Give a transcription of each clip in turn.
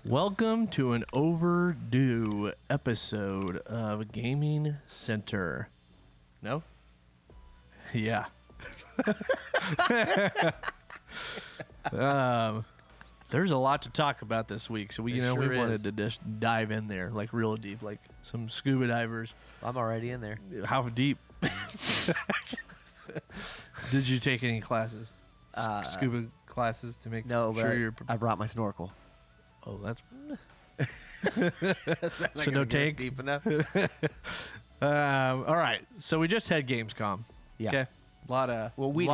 Welcome to an overdue episode of Gaming Center. No? Yeah. There's a lot to talk about this week, so we wanted to just dive in there, like real deep, like some scuba divers. I'm already in there. How deep? Did you take any classes? Scuba classes to make sure you're I brought my snorkel. Oh, that's So no take? deep enough. all right. So we just had Gamescom. Yeah. Okay. A lot of we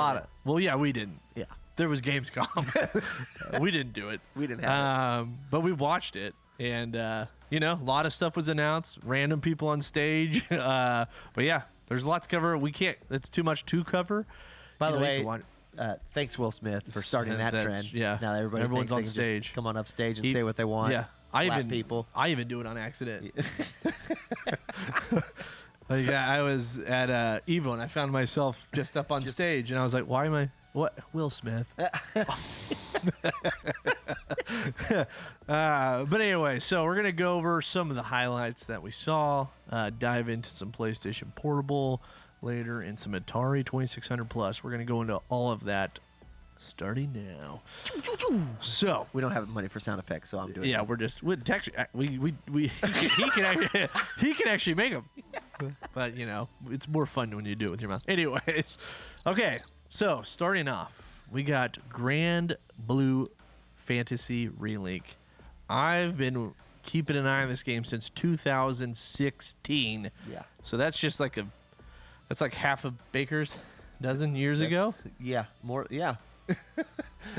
didn't. Yeah. There was Gamescom. We didn't do it. We didn't have but we watched it, and a lot of stuff was announced. Random people on stage. But yeah, there's a lot to cover. We can't. It's too much to cover. By the way, thanks Will Smith for starting that trend. Yeah. Now Everyone's on stage. Just come on up stage and say what they want. Yeah. People. I even do it on accident. I was at Evo and I found myself just up on stage and I was like, why am I? What? Will Smith. But anyway, so we're going to go over some of the highlights that we saw, dive into some PlayStation Portable later and some Atari 2600 Plus. We're going to go into all of that starting now. So we don't have money for sound effects, so I'm doing it. Yeah, he can actually make them. But, it's more fun when you do it with your mouth. Anyways, okay. So, starting off, we got Granblue Fantasy Relink. I've been keeping an eye on this game since 2016. Yeah. So that's just like that's like half a baker's dozen years ago. Yeah, more. Yeah.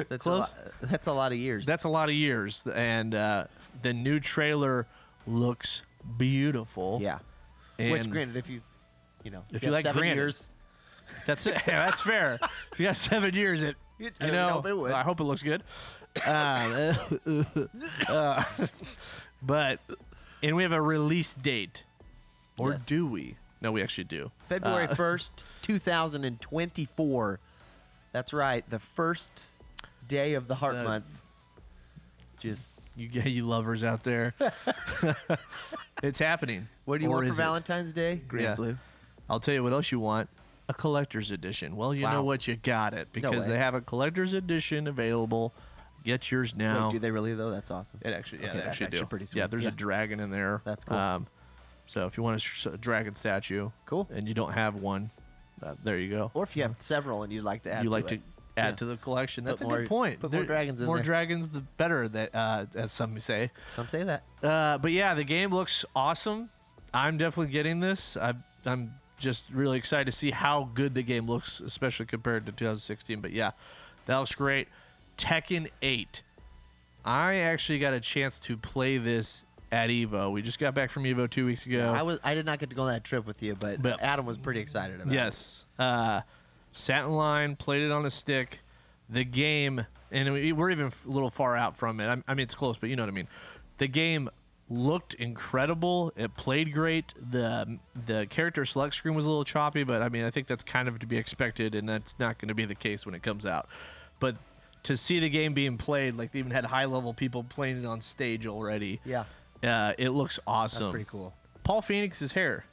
That's Close. That's a lot of years. That's a lot of years, and the new trailer looks beautiful. Yeah. And which, granted, if you like 7 granted, years, that's it. Yeah, that's fair. If you got 7 years, I hope it looks good. But we have a release date, or Yes. do we? No, we actually do. February 1st, 2024. That's right. The first day of the Heart Month. Just you lovers out there. It's happening. what do you Or want for is it? Valentine's Day? Granblue. I'll tell you what else you want. A collector's edition. Well, you know what? You got it. Because way. they have a collector's edition available. Get yours now. Wait, do they really, though? That's awesome. It actually, Okay, they that's actually do. pretty sweet. Yeah, there's a dragon in there. That's cool. So if you want a dragon statue, Cool. and you don't have one, there you go. Or if you have several and you'd like to add Add to the collection. That's Put a more- good point. put more dragons in More there. dragons, the better. That as some say. Some say that. But yeah, the game looks awesome. I'm definitely getting this. I'm just really excited to see how good the game looks, especially compared to 2016. But yeah, that looks great. Tekken 8. I actually got a chance to play this at Evo. We just got back from Evo 2 weeks ago. I did not get to go on that trip with you, but Adam was pretty excited about it. Yes. Sat in line, played it on a stick. The game, and we're even a little far out from it. I mean, it's close, but you know what I mean. The game looked incredible. It played great. The character select screen was a little choppy, but I mean, I think that's kind of to be expected, and that's not going to be the case when it comes out. But to see the game being played, like they even had high-level people playing it on stage already. Yeah. It looks awesome. That's pretty cool. Paul Phoenix's hair.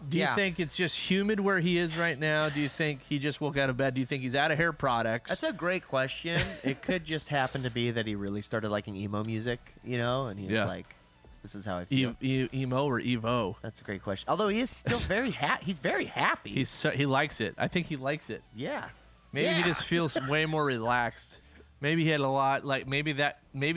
Do you think it's just humid where he is right now? Do you think he just woke out of bed? Do you think he's out of hair products? That's a great question. It could just happen to be that he really started liking emo music, and he's like, this is how I feel. Emo or Evo? That's a great question. Although he is still very he's very happy. He likes it. I think he likes it. Yeah. Maybe he just feels way more relaxed. Maybe he had a lot, maybe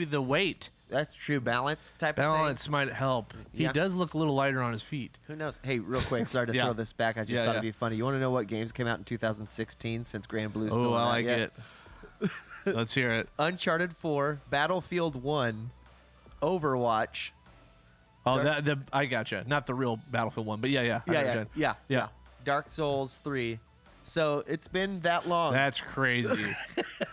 the weight. That's true. Balance type of thing. Balance might help. He does look a little lighter on his feet. Who knows? Hey, real quick, sorry to throw this back. I just thought it'd be funny. You want to know what games came out in 2016 since Granblue's still I not like yet? it. Let's hear it. Uncharted 4, Battlefield 1, Overwatch. Oh, I gotcha. Not the real Battlefield 1, but yeah. Yeah. Dark Souls 3. So it's been that long. That's crazy.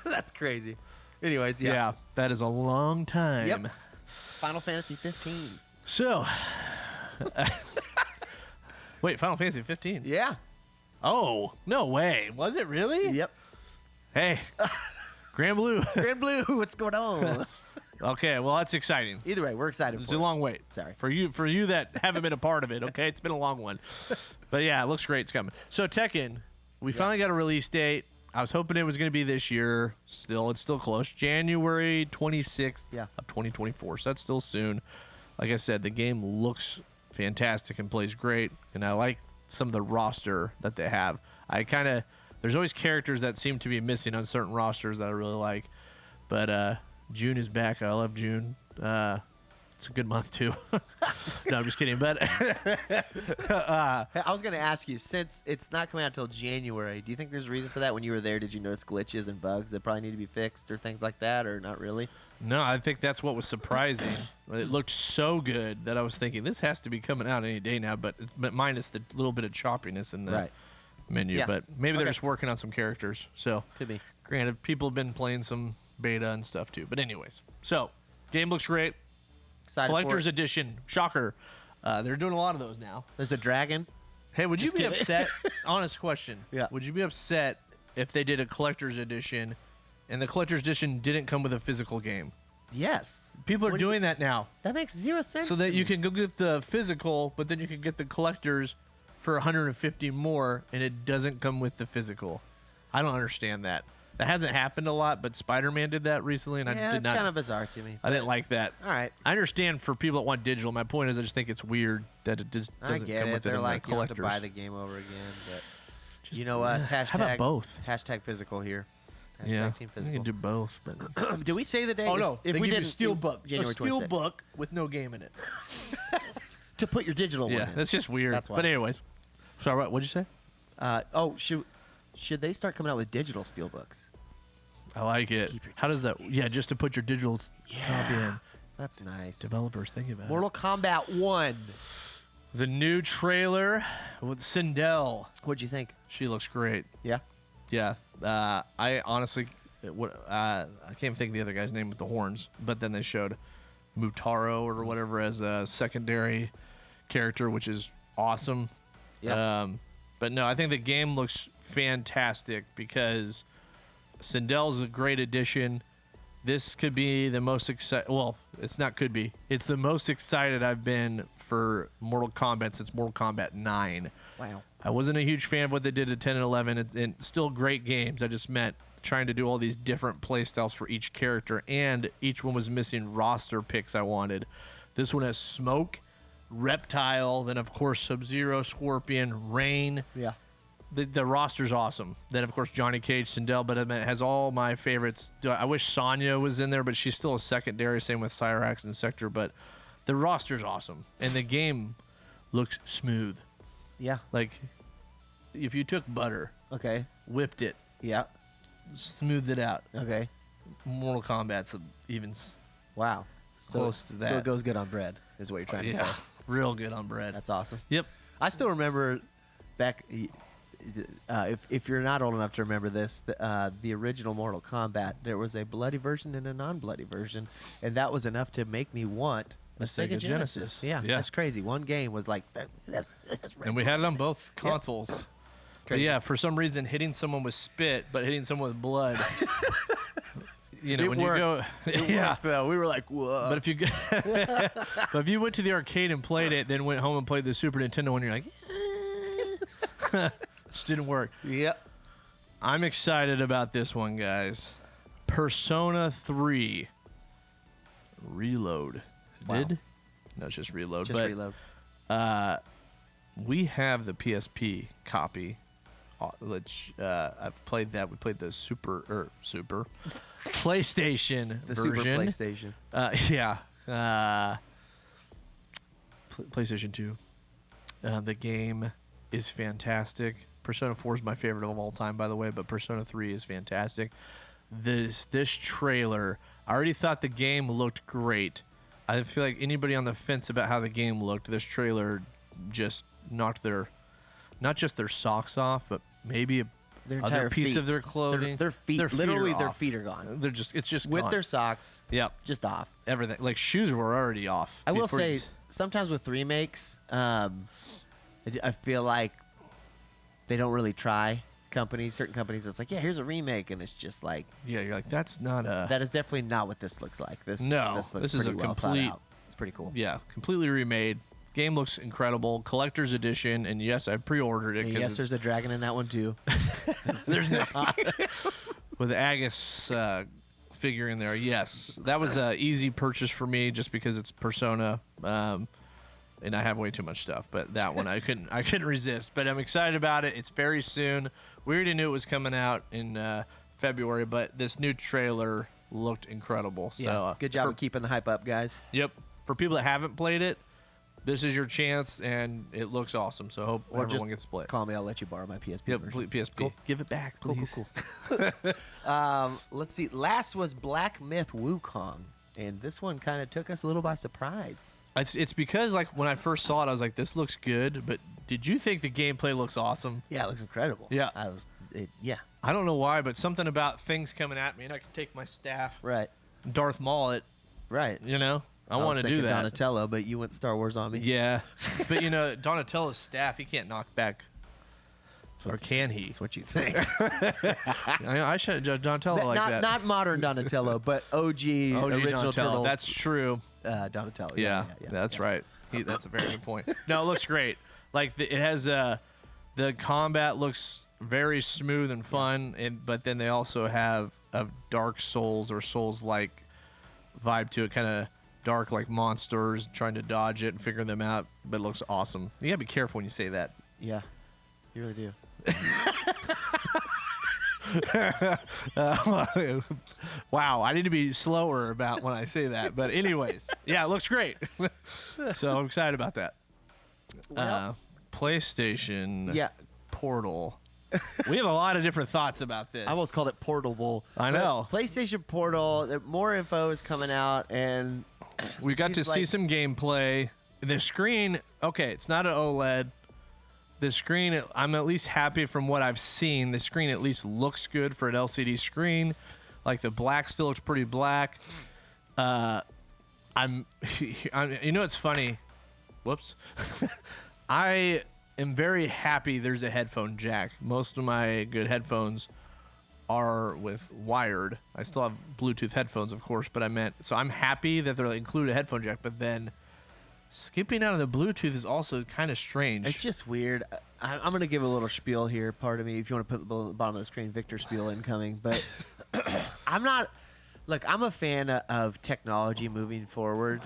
That's crazy. Anyways, yeah, that is a long time. Yep. Final Fantasy 15. So, wait, Final Fantasy 15? Yeah. Oh, no way. Was it really? Yep. Hey, Granblue. Granblue, what's going on? Okay, well that's exciting. Either way, we're excited. It's a long wait. Sorry. For you that haven't been a part of it. Okay, it's been a long one, but yeah, it looks great. It's coming. So Tekken, we finally got a release date. I was hoping it was going to be this year. It's still close. January 26th of 2024. So that's still soon. Like I said, the game looks fantastic and plays great, and I like some of the roster that they have. There's always characters that seem to be missing on certain rosters that I really like, but June is back. I love June. It's a good month too. No, I'm just kidding. But I was going to ask you, since it's not coming out until January, do you think there's a reason for that? When you were there, did you notice glitches and bugs that probably need to be fixed or things like that, or not really? No, I think that's what was surprising. It looked so good that I was thinking this has to be coming out any day now, but minus the little bit of choppiness in the menu. Yeah. But maybe they're just working on some characters. So could be. Granted, people have been playing some beta and stuff too. But anyways, so game looks great. Excited Collector's Edition, shocker. They're doing a lot of those now. There's a dragon. Hey, would you be upset? Honest question. Yeah. Would you be upset if they did a Collector's Edition and the Collector's Edition didn't come with a physical game? Yes. People are doing that now. That makes zero sense. So that you can go get the physical, but then you can get the collectors for 150 more, and it doesn't come with the physical. I don't understand that. That hasn't happened a lot, but Spider-Man did that recently, and I did not. It's kind of bizarre to me. I didn't like that. All right. I understand for people that want digital. My point is, I just think it's weird that it just doesn't come with it. They're in like, the you have to collectors. buy the game over again, but you know us. Hashtag, How about both? Hashtag physical here. Hashtag Yeah, team you physical. can do both. But Did we say the day? oh no, if they we give you didn't, a steel book, January a steel 26th. book with no game in it. To put your digital Yeah, one in. that's just weird. That's why. But anyways, sorry, what'd you say? Should they start coming out with digital steelbooks? I like it. How does that? Yeah, just to put your digital copy in. That's nice. Developers think about Mortal Kombat 1. The new trailer with Sindel. What'd you think? She looks great. Yeah. Yeah. I honestly, I can't think of the other guy's name with the horns, but then they showed Mutaro or whatever as a secondary character, which is awesome. Yeah. But no, I think the game looks fantastic because Sindel's a great addition. This could be the most excited. Well, it's not could be. It's the most excited I've been for Mortal Kombat since Mortal Kombat 9. Wow. I wasn't a huge fan of what they did at 10 and 11, and still great games. I just meant trying to do all these different play styles for each character, and each one was missing roster picks I wanted. This one has Smoke, Reptile, then of course Sub-Zero, Scorpion, Rain. Yeah. The roster's awesome. Then, of course, Johnny Cage, Sindel, but it has all my favorites. I wish Sonya was in there, but she's still a secondary. Same with Cyrax and Sector, but the roster's awesome. And the game looks smooth. Yeah. Like, if you took butter, Okay. whipped it, Yeah. smoothed it out, Okay. Mortal Kombat's even Wow. close to that. So it goes good on bread, is what you're trying to say. real good on bread. That's awesome. Yep. I still remember back. If you're not old enough to remember this, the original Mortal Kombat, there was a bloody version and a non-bloody version, and that was enough to make me want a Sega Genesis. Yeah, that's crazy. One game was like that. And we had it on both consoles. But yeah, for some reason, hitting someone with spit, but hitting someone with blood. You know, It when worked. you go, yeah. Though. We were like, whoa. But if you went to the arcade and played it, then went home and played the Super Nintendo one, you're like, just didn't work. Yep. I'm excited about this one, guys. Persona 3 Reload. Wow. No, it's just Reload. Just but, reload. We have the PSP copy. Which I've played that. We played the Super PlayStation The version. Super PlayStation. PlayStation 2. The game is fantastic. Persona 4 is my favorite of all time, by the way, but Persona 3 is fantastic. This trailer, I already thought the game looked great. I feel like anybody on the fence about how the game looked, this trailer just knocked not just their socks off, but maybe Their other entire piece feet. of their clothing. Their feet. Their feet Literally, are their off. feet are gone. It's just With gone. their socks. Yep. Just off. Everything. Like shoes were already off. I will before say, you- sometimes with remakes, I feel like they don't really try companies, certain companies, it's like, yeah, here's a remake, and it's just like, Yeah, you're like, that's not a. that is definitely not what this looks like. This No, looks this is pretty a well complete- thought out. It's pretty cool. Yeah, completely remade. Game looks incredible. Collector's edition, and yes, I pre-ordered it. And 'cause yes, there's a dragon in that one too. there's not. With the Agus figure in there, yes, that was an easy purchase for me just because it's Persona, and I have way too much stuff. But that one I couldn't resist. But I'm excited about it. It's very soon. We already knew it was coming out in February, but this new trailer looked incredible. So Yeah, good job of keeping the hype up, guys. Yep. For people that haven't played it, this is your chance, and it looks awesome. So hope Or everyone just gets to play it. call me. I'll let you borrow my PSP Yep, version. PSP. Cool. Give it back, please. Cool. Let's see. Last was Black Myth Wukong, and this one kind of took us a little by surprise. It's because like when I first saw it, I was like, "This looks good," but did you think the gameplay looks awesome? Yeah, it looks incredible. Yeah. Yeah, I don't know why, but something about things coming at me, and I can take my staff, right. Darth Maul it. Right. You know, I was want to do thinking that. Donatello, but you went Star Wars on me. Yeah, but you know, Donatello's staff, he can't knock back, or can he? That's what you think. I should judge Donatello like not, that. not modern Donatello, but OG original Donatello. Turtles. That's true. Donatello. Yeah, that's right. That's a very good point. No, it looks great. Like it has the combat looks very smooth and fun, but then they also have a Dark Souls or Souls-like vibe to it, kind of dark like monsters trying to dodge it and figure them out. But it looks awesome. You gotta be careful when you say that. Yeah, you really do. Wow, I need to be slower about when I say that. But anyways, yeah, it looks great. So I'm excited about that. Well, PlayStation yeah. Portal. We have a lot of different thoughts about this. I almost called it Portable. I know. But PlayStation Portal. More info is coming out, and We got to seems see like- some gameplay. The screen, okay, it's not an OLED. The screen, I'm at least happy from what I've seen. The screen at least looks good for an LCD screen. Like the black still looks pretty black. I'm you know, it's funny. Whoops. I am very happy there's a headphone jack. Most of my good headphones are with wired. I still have Bluetooth headphones, of course, but so I'm happy that they're included a headphone jack, but then skipping out of the Bluetooth is also kind of strange. It's just weird. I'm going to give a little spiel here. Pardon me if you want to put the bottom of the screen, Victor spiel incoming. But I'm not. Look, I'm a fan of technology moving forward.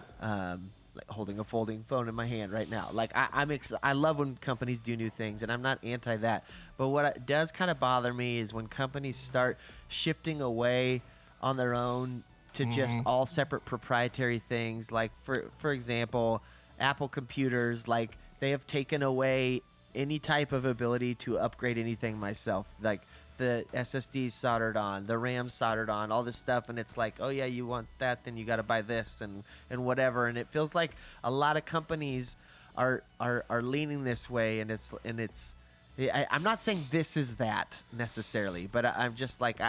Like holding a folding phone in my hand right now. Like I love when companies do new things, and I'm not anti that. But what does kind of bother me is when companies start shifting away on their own to just all separate proprietary things. Like for example, Apple computers, like they have taken away any type of ability to upgrade anything myself. Like the SSDs soldered on, the RAM soldered on, all this stuff, and it's like, oh yeah, you want that, then you got to buy this and whatever. And it feels like a lot of companies are leaning this way, and I'm not saying this is that necessarily, but I'm just like,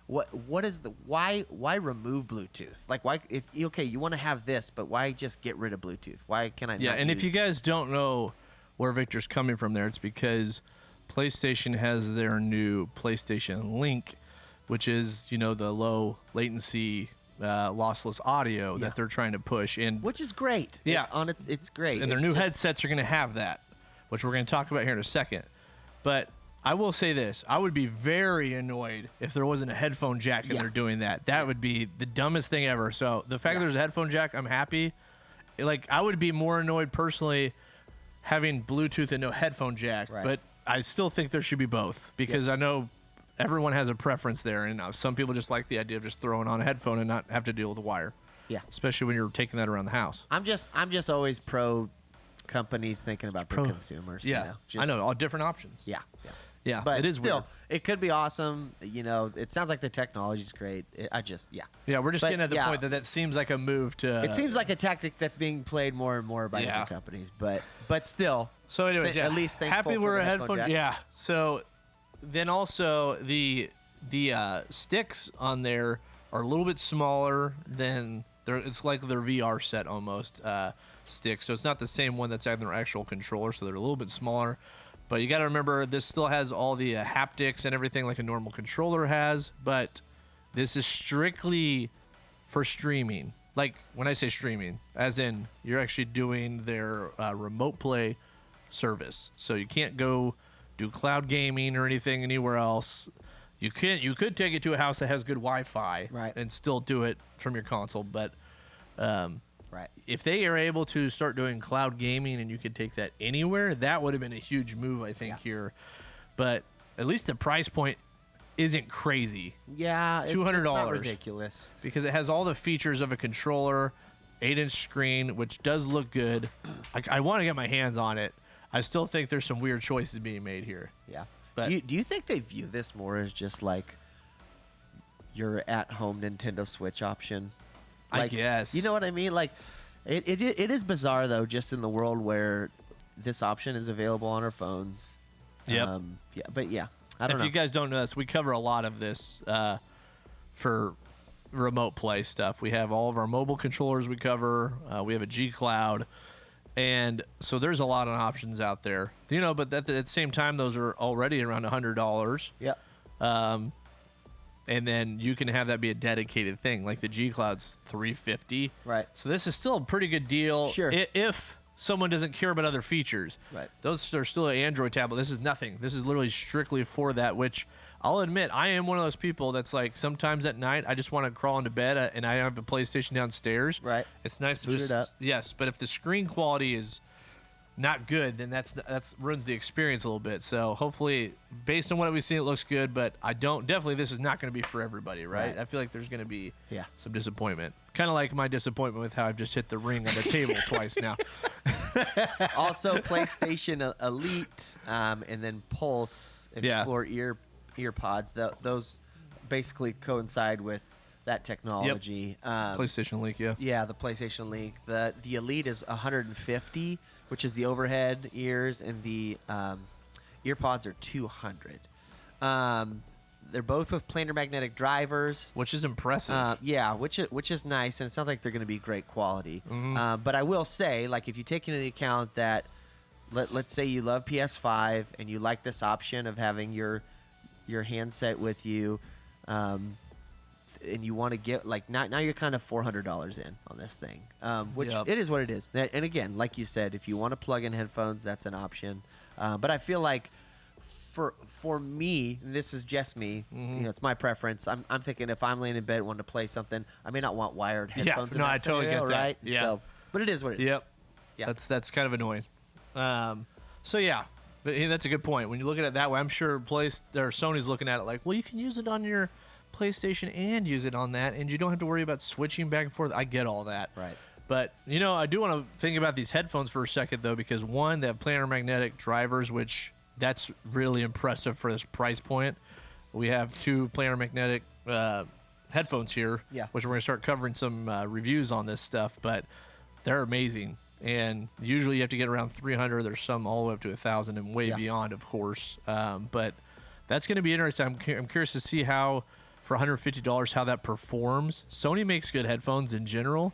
what is why remove Bluetooth? Like why if you want to have this, but why just get rid of Bluetooth? Why can I? Yeah, not and if you use- guys don't know where Victor's coming from there, it's because PlayStation has their new PlayStation Link, which is, you know, the low latency lossless audio that they're trying to push in, which is great. Yeah. It's great. and their It's new just- headsets are going to have that, which we're going to talk about here in a second. But I will say this, I would be very annoyed if there wasn't a headphone jack and Yeah. they're doing that. That would be the dumbest thing ever. So the fact that there's a headphone jack, I'm happy. Like, I would be more annoyed personally having Bluetooth and no headphone jack, Right. but I still think there should be both, because I know everyone has a preference there, and some people just like the idea of just throwing on a headphone and not have to deal with a wire. Yeah. Especially when you're taking that around the house. I'm just always pro companies thinking about their Pro- consumers. Yeah, you know? I know, all different options. Yeah. Yeah, But it is still, weird. it could be awesome. You know, it sounds like the technology's great. Yeah, we're just But, getting at the yeah. point that seems like a move to. It seems like a tactic that's being played more and more by different companies. But still, So, anyways, at least thankful happy for we're the a headphone. jack. Yeah. So then also the sticks on there are a little bit smaller than it's like their VR set almost sticks. So it's not the same one that's on their actual controller. So they're a little bit smaller. But you got to remember, this still has all the haptics and everything like a normal controller has, but this is strictly for streaming. Like, when I say streaming, as in you're actually doing their remote play service. So you can't go do cloud gaming or anything anywhere else. You could take it to a house that has good Wi-Fi and still do it from your console, but if they are able to start doing cloud gaming and you could take that anywhere, that would have been a huge move, I think, here. But at least the price point isn't crazy. Yeah, $200. It's not ridiculous. Because it has all the features of a controller, 8-inch screen, which does look good. I want to get my hands on it. I still think there's some weird choices being made here. Yeah. But Do you think they view this more as just like your at-home Nintendo Switch option? I guess. You know what I mean? Like, it is bizarre, though, just in the world where this option is available on our phones. Yep. But yeah, I don't know. If you guys don't know this, we cover a lot of this for remote play stuff. We have all of our mobile controllers we cover. We have a G Cloud. And so there's a lot of options out there. You know, but at the same time, those are already around $100. Yep. And then you can have that be a dedicated thing. Like the G Cloud's $350. Right. So this is still a pretty good deal. Sure. If someone doesn't care about other features. Right. Those are still an Android tablet. This is nothing. This is literally strictly for that, which I'll admit, I am one of those people that's like, sometimes at night, I just want to crawl into bed and I have a PlayStation downstairs. Right. It's nice to Boot just, it up. yes, but if the screen quality is not good, then that's ruins the experience a little bit. So hopefully, based on what we've seen, it looks good, but definitely this is not going to be for everybody, right? I feel like there's going to be some disappointment. Kind of like my disappointment with how I've just hit the ring on the table twice now. Also, PlayStation Elite and then Pulse Explore ear pods. Those basically coincide with that technology. PlayStation Link, Yeah, the PlayStation Link. The Elite is $150, which is the overhead ears, and the ear pods are $200. They're both with planar magnetic drivers, which is impressive. Which is nice, and it sounds like they're going to be great quality. Mm-hmm. But I will say, like, if you take into account that, let's say you love PS5 and you like this option of having your handset with you, and you want to get, like, now you're kind of $400 in on this thing, which it is what it is. And again, like you said, if you want to plug in headphones, that's an option. But I feel like for me, and this is just me, you know, it's my preference. I'm thinking if I'm laying in bed wanting to play something, I may not want wired headphones. I totally get that. Right? Yeah. So, but it is what it is. Yep. Yeah. That's kind of annoying. So yeah, but that's a good point. When you look at it that way, I'm sure Sony's looking at it like, well, you can use it on your PlayStation and use it on that, and you don't have to worry about switching back and forth. I get all that. Right. But, you know, I do want to think about these headphones for a second, though, because one, they have planar magnetic drivers, which that's really impressive for this price point. We have 2 planar magnetic headphones here, which we're going to start covering some reviews on this stuff, but they're amazing. And usually you have to get around 300. There's some all the way up to 1,000 and way beyond, of course. But that's going to be interesting. I'm curious to see how, for $150, how that performs. Sony makes good headphones in general,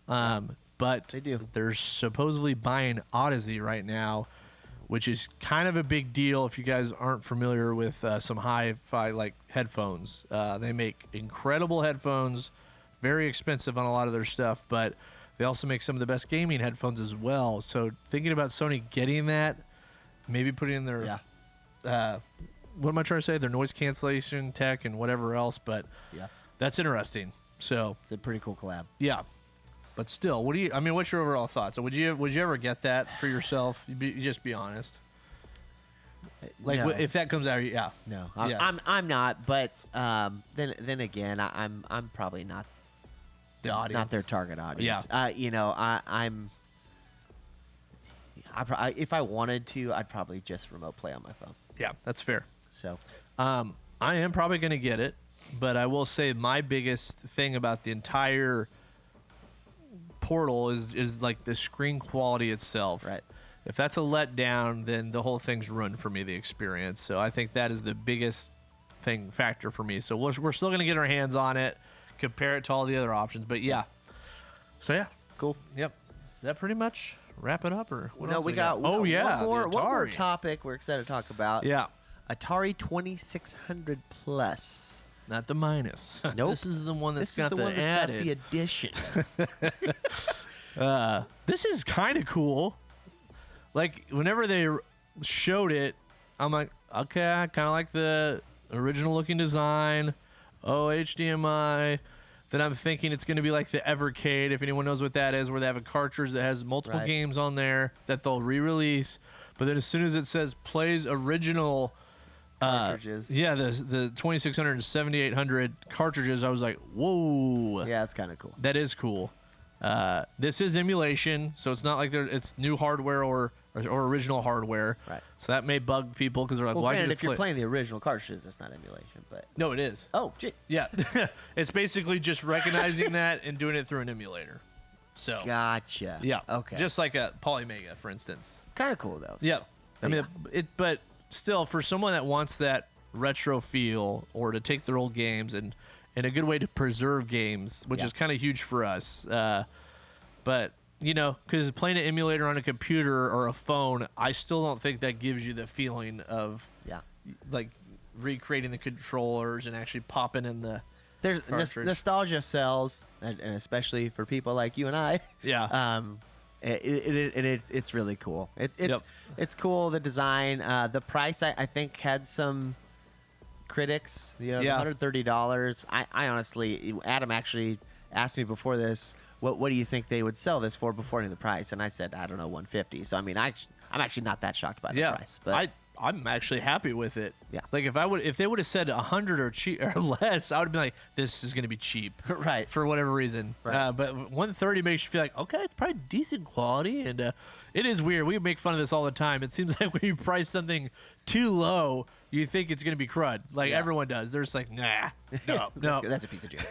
but they do. They're supposedly buying Odyssey right now, which is kind of a big deal if you guys aren't familiar with some hi-fi like headphones. They make incredible headphones, very expensive on a lot of their stuff, but they also make some of the best gaming headphones as well. So thinking about Sony getting that, maybe putting in their what am I trying to say? Their noise cancellation tech and whatever else, but that's interesting. So it's a pretty cool collab. Yeah. But still, what's your overall thoughts? Would you ever get that for yourself? Just be honest. Like, no. if that comes out, no, I'm not. But then again, I'm probably not the audience, not their target audience. Yeah. You know, if I wanted to, I'd probably just remote play on my phone. Yeah, that's fair. So, I am probably going to get it, but I will say my biggest thing about the entire Portal is like the screen quality itself. Right. If that's a letdown, then the whole thing's ruined for me, the experience. So I think that is the biggest factor for me. So we're still going to get our hands on it, compare it to all the other options. But yeah. So yeah. Cool. Yep. That pretty much wrap it up, or what No, else we got. Oh yeah, one more the Atari. topic we're excited to talk about. Yeah, Atari 2600 Plus. not the minus. Nope. This is the one that's This is got the one that's got the addition. This is kind of cool. Like, whenever they showed it, I'm like, okay, I kind of like the original looking design. Oh, HDMI. Then I'm thinking it's going to be like the Evercade, if anyone knows what that is, where they have a cartridge that has multiple Right. games on there that they'll re-release. But then as soon as it says plays original Cartridges. yeah, the 2600 and 7800 cartridges, I was like, whoa. Yeah, it's kind of cool. That is cool. This is emulation, so it's not like it's new hardware or original hardware. Right. So that may bug people because they're like, Well, "Why granted, you if you're playing the original cartridges, it's not emulation, but No, it is. oh, gee, Yeah, it's basically just recognizing that and doing it through an emulator. So gotcha. yeah, Okay. just like a Polymega, for instance. kind of cool though. Yeah, I mean, Yeah. but still, for someone that wants that retro feel or to take their old games and a good way to preserve games, which Yeah. is kind of huge for us. But because playing an emulator on a computer or a phone, I still don't think that gives you the feeling of Yeah. like recreating the controllers and actually popping in the There's cartridge. nostalgia sells, and especially for people like you and I. Yeah. It's really cool. It's Yep. it's cool. The design, the price, I think had some critics. It's Yeah. $130. I honestly, Adam actually asked me before this, what do you think they would sell this for before any of the price? And I said, I don't know, 150. So I mean, I'm actually not that shocked by the Yeah, price. But I'm actually happy with it. Yeah. Like if they would have said 100 or cheap or less, I would be like, this is gonna be cheap. Right. For whatever reason. Right. But 130 makes you feel like, okay, it's probably decent quality, and it is weird. We make fun of this all the time. It seems like when you price something too low, you think it's gonna be crud. Like Yeah. everyone does. They're just like, nah, no. that's a piece of junk.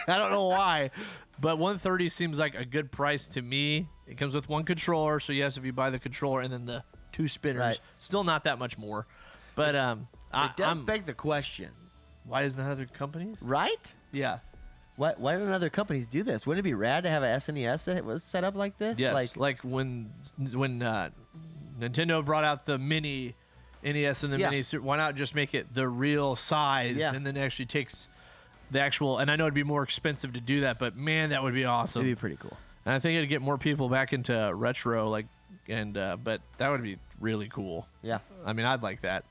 I don't know why, but 130 seems like a good price to me. It comes with one controller, so yes, if you buy the controller and then the two spinners, Right. still not that much more. But It does beg the question, why isn't that other companies? right? Yeah. Why don't other companies do this? Wouldn't it be rad to have a SNES that was set up like this? Yes. Like when Nintendo brought out the mini NES and the Yeah. mini, why not just make it the real size Yeah. and then actually takes the actual? And I know it'd be more expensive to do that, but man, that would be awesome. it'd be pretty cool. And I think it'd get more people back into retro, but that would be really cool. Yeah. I mean, I'd like that.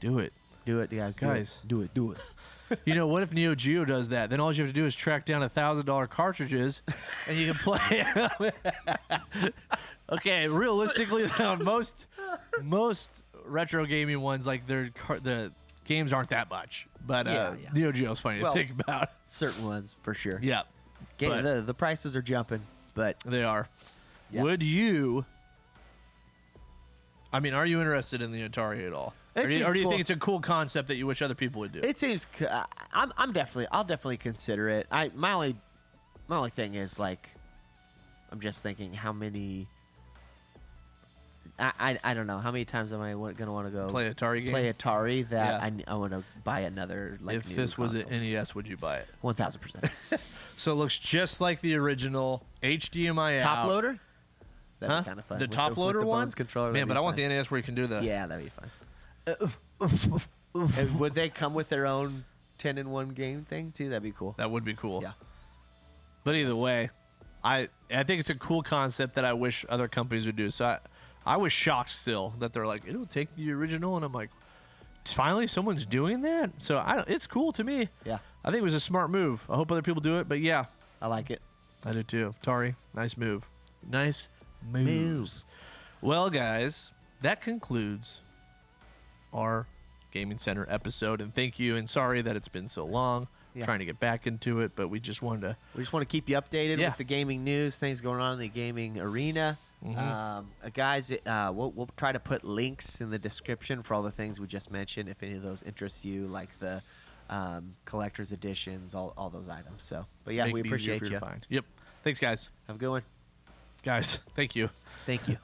Do it. Do it, guys. Guys. Do it. Do it. What if Neo Geo does that? Then all you have to do is track down $1,000 cartridges, and you can play. Okay, realistically, though, most retro gaming ones, like the games aren't that much, but Yeah. Neo Geo's funny Well, to think about. Certain ones, for sure. Yeah, but The prices are jumping, but they are. Yeah. Would you? I mean, are you interested in the Atari at all? It Or do you seems cool. think it's a cool concept that you wish other people would do? it seems I'll definitely consider it. My only thing is, like, I'm just thinking how many. I don't know how many times am I gonna want to go Play Atari game? play Atari that Yeah. I want to buy another, like, If new this was an console. NES, would you buy it? 1000%. So it looks just like the original HDMI Top out. loader. That'd Huh? be kind of fun. The With top loader with the one? Bones controller. Man, that'd but be I want fun. the NES where you can do the. Yeah, that'd be fun. And would they come with their own 10-in-1 game thing too? That'd be cool. That would be cool. Yeah. But either way, I think it's a cool concept that I wish other companies would do. So I was shocked still that they're like, it'll take the original, and I'm like, finally someone's doing that. So it's cool to me. Yeah, I think it was a smart move. I hope other people do it, but yeah, I like it. I do too. Atari, nice move. Nice moves. Well, guys, that concludes our Gaming Center episode, and thank you, and sorry that it's been so long. Yeah. Trying to get back into it, but we just wanted to. We just want to keep you updated Yeah. with the gaming news, things going on in the gaming arena. Guys, we'll try to put links in the description for all the things we just mentioned, if any of those interest you, like the collector's editions, all those items. So, but yeah, make we it easier appreciate for you. to find. Yep. Thanks, guys. Have a good one. Guys, thank you. Thank you.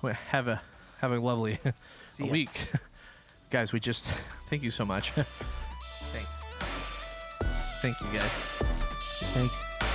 Well, have a lovely See ya. week. Guys, we just thank you so much. Thanks. Thank you, guys. Thanks.